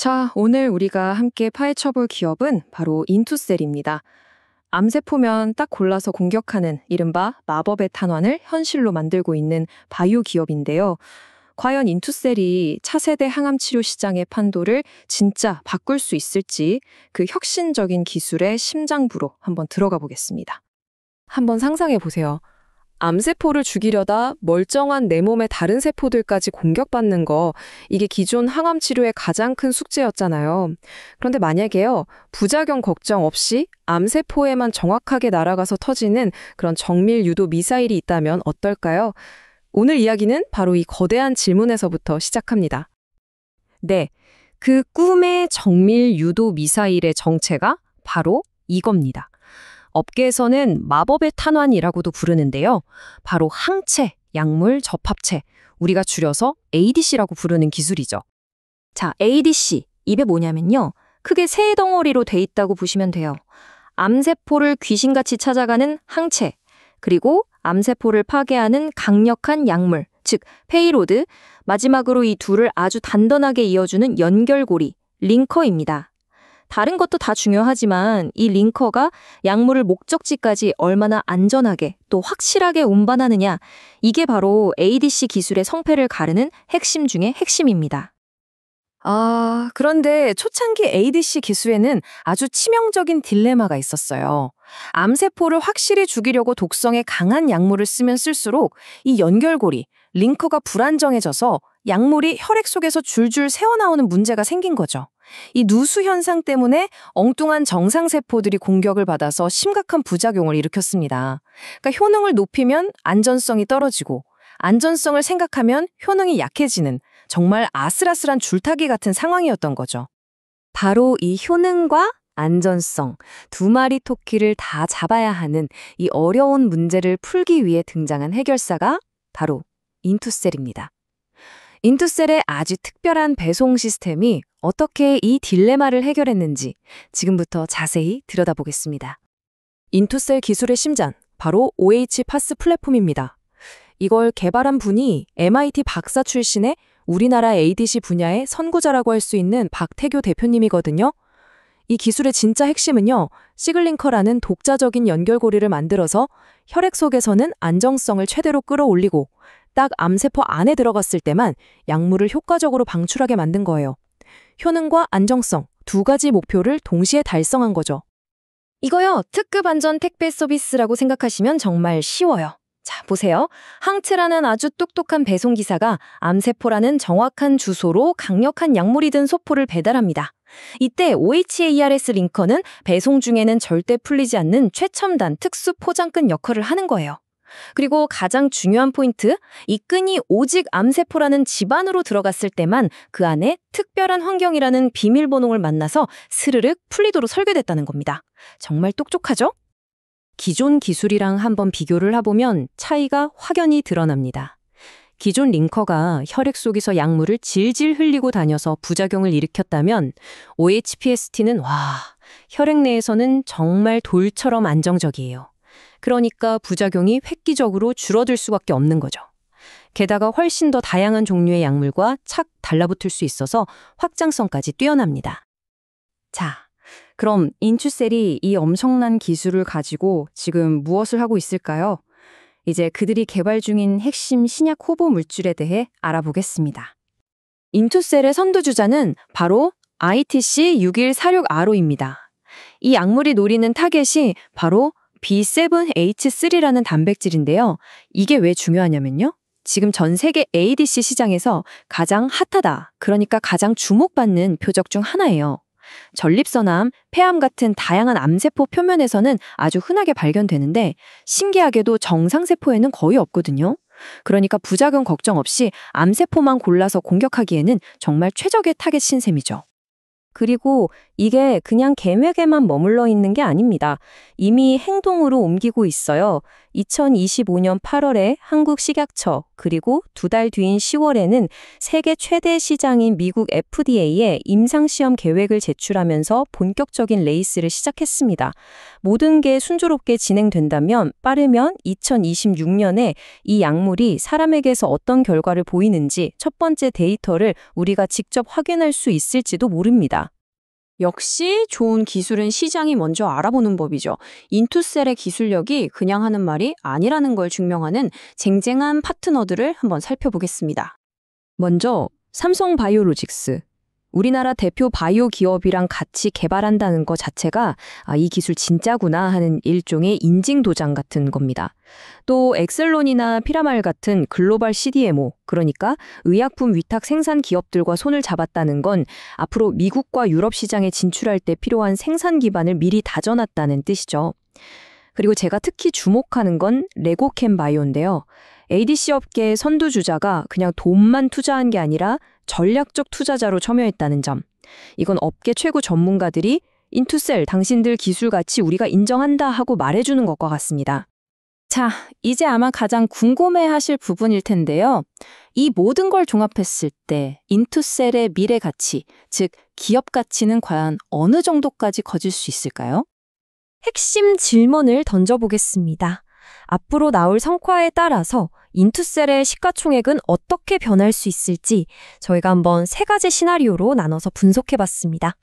자, 오늘 우리가 함께 파헤쳐볼 기업은 바로 인투셀입니다. 암세포면 딱 골라서 공격하는 이른바 마법의 탄환을 현실로 만들고 있는 바이오 기업인데요. 과연 인투셀이 차세대 항암 치료 시장의 판도를 진짜 바꿀 수 있을지 그 혁신적인 기술의 심장부로 한번 들어가 보겠습니다. 한번 상상해 보세요. 암세포를 죽이려다 멀쩡한 내 몸의 다른 세포들까지 공격받는 거, 이게 기존 항암 치료의 가장 큰 숙제였잖아요. 그런데 만약에요, 부작용 걱정 없이 암세포에만 정확하게 날아가서 터지는 그런 정밀 유도 미사일이 있다면 어떨까요? 오늘 이야기는 바로 이 거대한 질문에서부터 시작합니다. 네, 그 꿈의 정밀 유도 미사일의 정체가 바로 이겁니다. 업계에서는 마법의 탄환이라고도 부르는데요. 바로 항체, 약물 접합체, 우리가 줄여서 ADC라고 부르는 기술이죠. 자, ADC, 이게 뭐냐면요. 크게 세 덩어리로 돼 있다고 보시면 돼요. 암세포를 귀신같이 찾아가는 항체, 그리고 암세포를 파괴하는 강력한 약물, 즉 페이로드, 마지막으로 이 둘을 아주 단단하게 이어주는 연결고리, 링커입니다. 다른 것도 다 중요하지만 이 링커가 약물을 목적지까지 얼마나 안전하게 또 확실하게 운반하느냐, 이게 바로 ADC 기술의 성패를 가르는 핵심 중의 핵심입니다. 그런데 초창기 ADC 기술에는 아주 치명적인 딜레마가 있었어요. 암세포를 확실히 죽이려고 독성에 강한 약물을 쓰면 쓸수록 이 연결고리, 링커가 불안정해져서 약물이 혈액 속에서 줄줄 새어나오는 문제가 생긴 거죠. 이 누수 현상 때문에 엉뚱한 정상세포들이 공격을 받아서 심각한 부작용을 일으켰습니다. 그러니까 효능을 높이면 안전성이 떨어지고 안전성을 생각하면 효능이 약해지는 정말 아슬아슬한 줄타기 같은 상황이었던 거죠. 바로 이 효능과 안전성, 두 마리 토끼를 다 잡아야 하는 이 어려운 문제를 풀기 위해 등장한 해결사가 바로 인투셀입니다. 인투셀의 아주 특별한 배송 시스템이 어떻게 이 딜레마를 해결했는지 지금부터 자세히 들여다보겠습니다. 인투셀 기술의 심장, 바로 OH-파스 플랫폼입니다. 이걸 개발한 분이 MIT 박사 출신의 우리나라 ADC 분야의 선구자라고 할 수 있는 박태교 대표님이거든요. 이 기술의 진짜 핵심은요, 시글링커라는 독자적인 연결고리를 만들어서 혈액 속에서는 안정성을 최대로 끌어올리고 딱 암세포 안에 들어갔을 때만 약물을 효과적으로 방출하게 만든 거예요. 효능과 안정성, 두 가지 목표를 동시에 달성한 거죠. 이거요, 특급 안전 택배 서비스라고 생각하시면 정말 쉬워요. 자, 보세요. 항체라는 아주 똑똑한 배송기사가 암세포라는 정확한 주소로 강력한 약물이 든 소포를 배달합니다. 이때 OHARS 링커는 배송 중에는 절대 풀리지 않는 최첨단 특수 포장끈 역할을 하는 거예요. 그리고 가장 중요한 포인트, 이 끈이 오직 암세포라는 집 안으로 들어갔을 때만 그 안에 특별한 환경이라는 비밀번호를 만나서 스르륵 풀리도록 설계됐다는 겁니다. 정말 똑똑하죠? 기존 기술이랑 한번 비교를 해보면 차이가 확연히 드러납니다. 기존 링커가 혈액 속에서 약물을 질질 흘리고 다녀서 부작용을 일으켰다면 OHPST는 혈액 내에서는 정말 돌처럼 안정적이에요. 그러니까 부작용이 획기적으로 줄어들 수밖에 없는 거죠. 게다가 훨씬 더 다양한 종류의 약물과 착 달라붙을 수 있어서 확장성까지 뛰어납니다. 자, 그럼 인투셀이 이 엄청난 기술을 가지고 지금 무엇을 하고 있을까요? 이제 그들이 개발 중인 핵심 신약 후보 물질에 대해 알아보겠습니다. 인투셀의 선두주자는 바로 ITC6146R호입니다. 이 약물이 노리는 타겟이 바로 B7H3라는 단백질인데요. 이게 왜 중요하냐면요. 지금 전 세계 ADC 시장에서 가장 핫하다, 그러니까 가장 주목받는 표적 중 하나예요. 전립선암, 폐암 같은 다양한 암세포 표면에서는 아주 흔하게 발견되는데 신기하게도 정상세포에는 거의 없거든요. 그러니까 부작용 걱정 없이 암세포만 골라서 공격하기에는 정말 최적의 타겟 신셈이죠. 그리고 이게 그냥 계획에만 머물러 있는 게 아닙니다. 이미 행동으로 옮기고 있어요. 2025년 8월에 한국식약처, 그리고 2달 뒤인 10월에는 세계 최대 시장인 미국 FDA에 임상시험 계획을 제출하면서 본격적인 레이스를 시작했습니다. 모든 게 순조롭게 진행된다면 빠르면 2026년에 이 약물이 사람에게서 어떤 결과를 보이는지 첫 번째 데이터를 우리가 직접 확인할 수 있을지도 모릅니다. 역시 좋은 기술은 시장이 먼저 알아보는 법이죠. 인투셀의 기술력이 그냥 하는 말이 아니라는 걸 증명하는 쟁쟁한 파트너들을 한번 살펴보겠습니다. 먼저 삼성바이오로직스. 우리나라 대표 바이오 기업이랑 같이 개발한다는 것 자체가 이 기술 진짜구나 하는 일종의 인증 도장 같은 겁니다. 또 엑셀론이나 피라말 같은 글로벌 CDMO, 그러니까 의약품 위탁 생산 기업들과 손을 잡았다는 건 앞으로 미국과 유럽 시장에 진출할 때 필요한 생산 기반을 미리 다져놨다는 뜻이죠. 그리고 제가 특히 주목하는 건 레고캠 바이오인데요. ADC 업계의 선두주자가 그냥 돈만 투자한 게 아니라 전략적 투자자로 참여했다는 점. 이건 업계 최고 전문가들이 인투셀 당신들 기술 가치 우리가 인정한다 하고 말해주는 것과 같습니다. 자, 이제 아마 가장 궁금해하실 부분일 텐데요. 이 모든 걸 종합했을 때 인투셀의 미래 가치, 즉 기업 가치는 과연 어느 정도까지 커질 수 있을까요? 핵심 질문을 던져보겠습니다. 앞으로 나올 성과에 따라서 인투셀의 시가총액은 어떻게 변할 수 있을지 저희가 한번 3가지 시나리오로 나눠서 분석해봤습니다.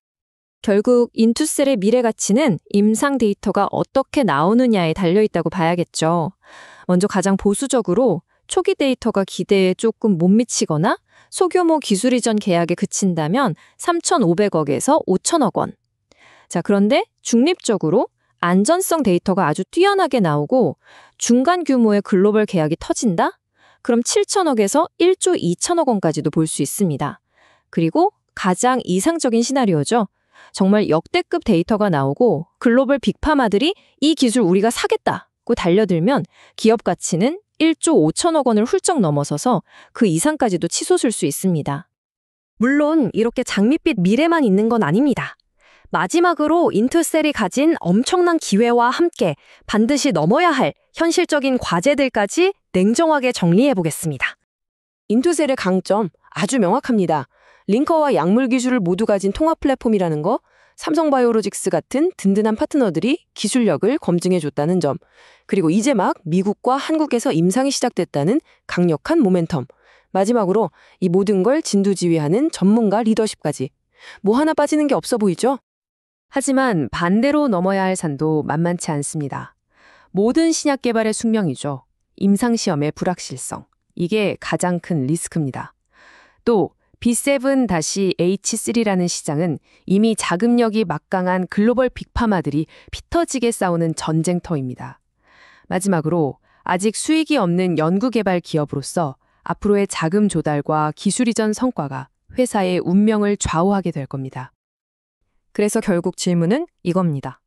결국 인투셀의 미래 가치는 임상 데이터가 어떻게 나오느냐에 달려있다고 봐야겠죠. 먼저 가장 보수적으로 초기 데이터가 기대에 조금 못 미치거나 소규모 기술 이전 계약에 그친다면 3,500억에서 5,000억 원. 자, 그런데 중립적으로 안전성 데이터가 아주 뛰어나게 나오고 중간 규모의 글로벌 계약이 터진다? 그럼 7천억에서 1조 2천억 원까지도 볼 수 있습니다. 그리고 가장 이상적인 시나리오죠. 정말 역대급 데이터가 나오고 글로벌 빅파마들이 이 기술 우리가 사겠다고 달려들면 기업 가치는 1조 5천억 원을 훌쩍 넘어서서 그 이상까지도 치솟을 수 있습니다. 물론 이렇게 장밋빛 미래만 있는 건 아닙니다. 마지막으로 인투셀이 가진 엄청난 기회와 함께 반드시 넘어야 할 현실적인 과제들까지 냉정하게 정리해보겠습니다. 인투셀의 강점 아주 명확합니다. 링커와 약물 기술을 모두 가진 통합 플랫폼이라는 거, 삼성바이오로직스 같은 든든한 파트너들이 기술력을 검증해줬다는 점, 그리고 이제 막 미국과 한국에서 임상이 시작됐다는 강력한 모멘텀, 마지막으로 이 모든 걸 진두지휘하는 전문가 리더십까지. 뭐 하나 빠지는 게 없어 보이죠? 하지만 반대로 넘어야 할 산도 만만치 않습니다. 모든 신약 개발의 숙명이죠. 임상시험의 불확실성. 이게 가장 큰 리스크입니다. 또 B7-H3라는 시장은 이미 자금력이 막강한 글로벌 빅파마들이 피터지게 싸우는 전쟁터입니다. 마지막으로 아직 수익이 없는 연구개발 기업으로서 앞으로의 자금 조달과 기술 이전 성과가 회사의 운명을 좌우하게 될 겁니다. 그래서 결국 질문은 이겁니다.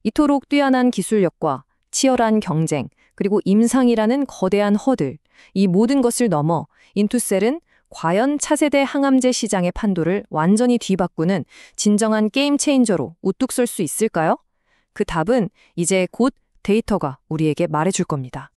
이토록 뛰어난 기술력과 치열한 경쟁, 그리고 임상이라는 거대한 허들, 이 모든 것을 넘어 인투셀은 과연 차세대 항암제 시장의 판도를 완전히 뒤바꾸는 진정한 게임 체인저로 우뚝 설 수 있을까요? 그 답은 이제 곧 데이터가 우리에게 말해줄 겁니다.